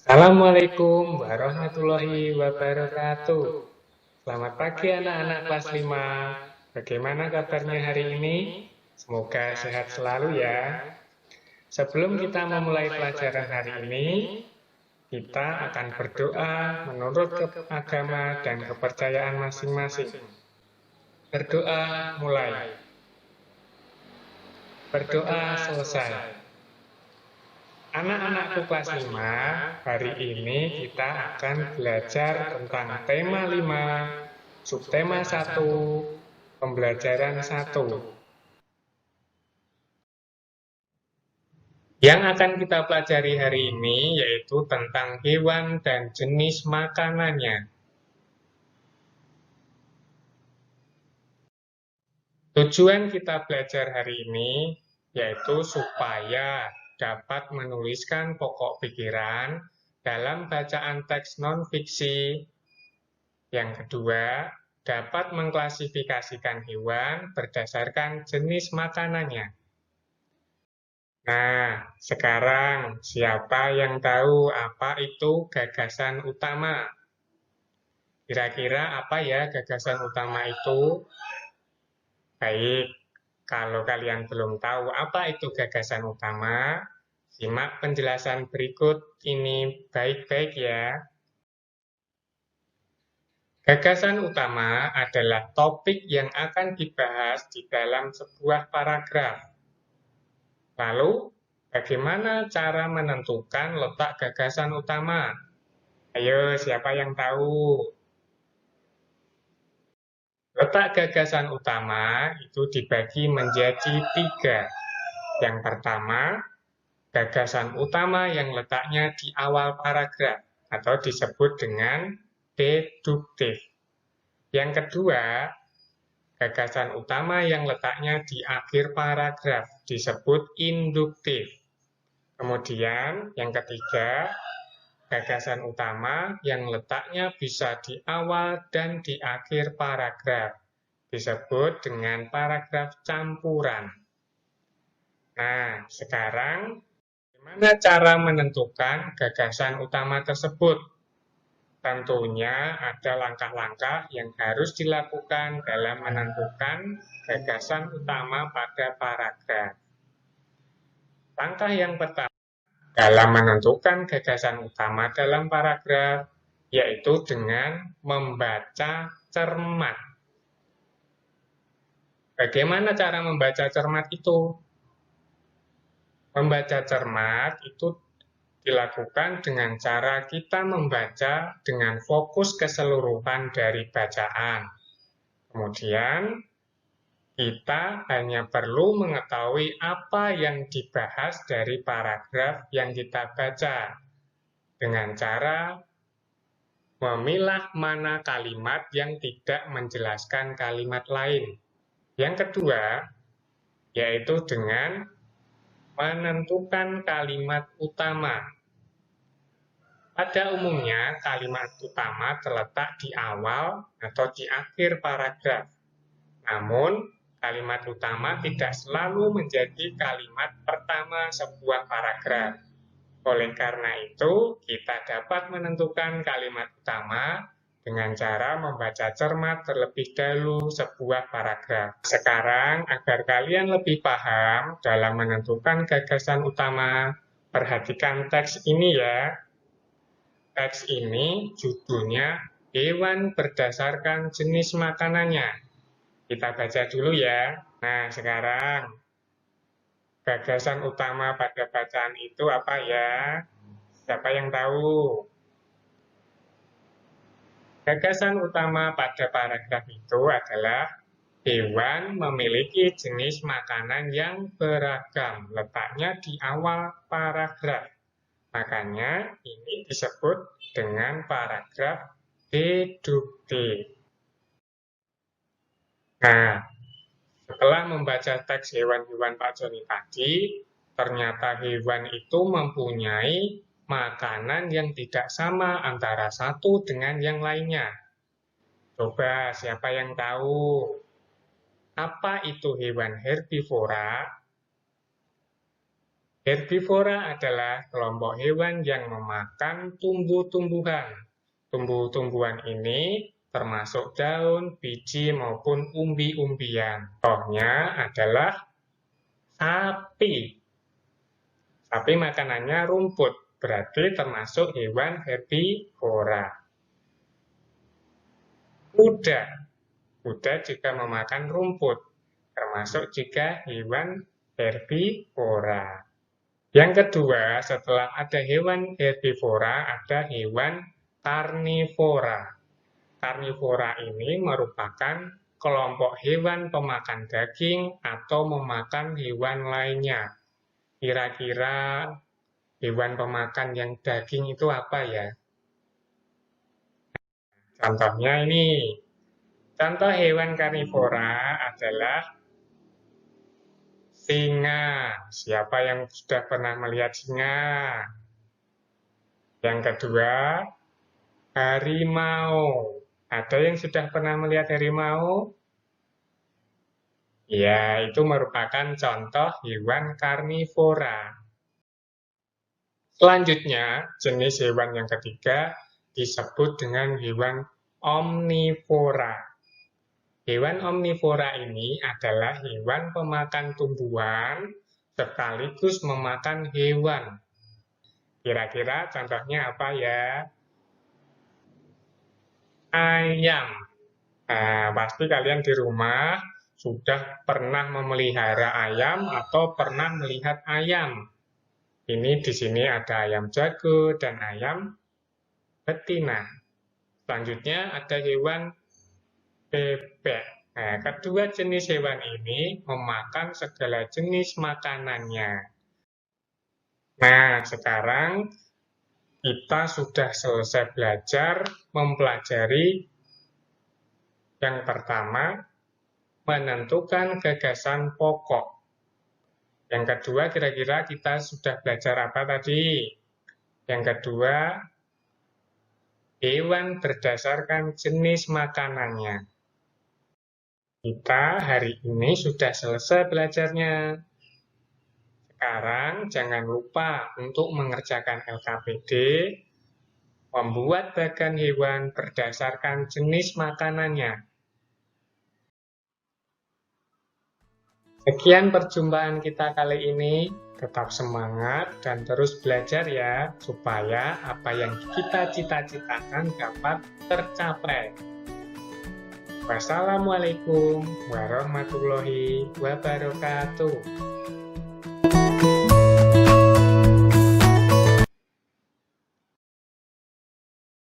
Assalamualaikum warahmatullahi wabarakatuh. Selamat pagi anak-anak kelas 5. Bagaimana kabarnya hari ini? Semoga sehat selalu ya. Sebelum kita memulai pelajaran hari ini, kita akan berdoa menurut agama dan kepercayaan masing-masing. Berdoa mulai. Berdoa selesai. Anak-anakku kelas 5, hari ini kita akan belajar tentang tema 5, subtema 1, pembelajaran 1. Yang akan kita pelajari hari ini yaitu tentang hewan dan jenis makanannya. Tujuan kita belajar hari ini yaitu supaya dapat menuliskan pokok pikiran dalam bacaan teks non-fiksi. Yang kedua, dapat mengklasifikasikan hewan berdasarkan jenis makanannya. Nah, sekarang siapa yang tahu apa itu gagasan utama? Kira-kira apa ya gagasan utama itu? Baik, kalau kalian belum tahu apa itu gagasan utama, simak penjelasan berikut ini baik-baik ya. Gagasan utama adalah topik yang akan dibahas di dalam sebuah paragraf. Lalu, bagaimana cara menentukan letak gagasan utama? Ayo, siapa yang tahu? Letak gagasan utama itu dibagi menjadi 3. Yang pertama, gagasan utama yang letaknya di awal paragraf atau disebut dengan deduktif. Yang kedua, gagasan utama yang letaknya di akhir paragraf disebut induktif. Kemudian yang ketiga, gagasan utama yang letaknya bisa di awal dan di akhir paragraf disebut dengan paragraf campuran. Nah, sekarang bagaimana cara menentukan gagasan utama tersebut? Tentunya ada langkah-langkah yang harus dilakukan dalam menentukan gagasan utama pada paragraf. Langkah yang pertama dalam menentukan gagasan utama dalam paragraf, yaitu dengan membaca cermat. Bagaimana cara membaca cermat itu? Membaca cermat itu dilakukan dengan cara kita membaca dengan fokus keseluruhan dari bacaan. Kemudian, kita hanya perlu mengetahui apa yang dibahas dari paragraf yang kita baca dengan cara memilah mana kalimat yang tidak menjelaskan kalimat lain. Yang kedua, yaitu dengan menentukan kalimat utama. Pada umumnya, kalimat utama terletak di awal atau di akhir paragraf. Namun, kalimat utama tidak selalu menjadi kalimat pertama sebuah paragraf. Oleh karena itu, kita dapat menentukan kalimat utama dengan cara membaca cermat terlebih dahulu sebuah paragraf. Sekarang, agar kalian lebih paham dalam menentukan gagasan utama, perhatikan teks ini ya. Teks ini judulnya hewan berdasarkan jenis makanannya. Kita baca dulu ya. Nah, sekarang gagasan utama pada bacaan itu apa ya? Siapa yang tahu? Gagasan utama pada paragraf itu adalah hewan memiliki jenis makanan yang beragam, letaknya di awal paragraf. Makanya ini disebut dengan paragraf deduktif. Nah, setelah membaca teks hewan-hewan Pak Joni tadi, ternyata hewan itu mempunyai makanan yang tidak sama antara satu dengan yang lainnya. Coba siapa yang tahu apa itu hewan herbivora? Herbivora adalah kelompok hewan yang memakan tumbuh-tumbuhan. Tumbuh-tumbuhan ini termasuk daun, biji, maupun umbi-umbian. Contohnya adalah sapi. Sapi makanannya rumput, berarti termasuk hewan herbivora. Kuda. Kuda juga memakan rumput, termasuk juga hewan herbivora. Yang kedua, setelah ada hewan herbivora, ada hewan karnivora. Karnivora ini merupakan kelompok hewan pemakan daging atau memakan hewan lainnya. Kira-kira hewan pemakan yang daging itu apa ya? Contohnya ini. Contoh hewan karnivora adalah singa. Siapa yang sudah pernah melihat singa? Yang kedua, harimau. Ada yang sudah pernah melihat harimau? Ya, itu merupakan contoh hewan karnivora. Selanjutnya, jenis hewan yang ketiga disebut dengan hewan omnivora. Hewan omnivora ini adalah hewan pemakan tumbuhan sekaligus memakan hewan. Kira-kira contohnya apa ya? Ayam. Nah, pasti kalian di rumah sudah pernah memelihara ayam atau pernah melihat ayam. Ini di sini ada ayam jago dan ayam betina. Selanjutnya ada hewan bebek. Nah, kedua jenis hewan ini memakan segala jenis makanannya. Nah, sekarang kita sudah selesai belajar mempelajari yang pertama, menentukan gagasan pokok. Yang kedua, kira-kira kita sudah belajar apa tadi? Yang kedua, hewan berdasarkan jenis makanannya. Kita hari ini sudah selesai belajarnya. Sekarang jangan lupa untuk mengerjakan LKPD, membuat bagan hewan berdasarkan jenis makanannya. Sekian perjumpaan kita kali ini. Tetap semangat dan terus belajar ya, supaya apa yang kita cita-citakan dapat tercapai. Wassalamualaikum warahmatullahi wabarakatuh.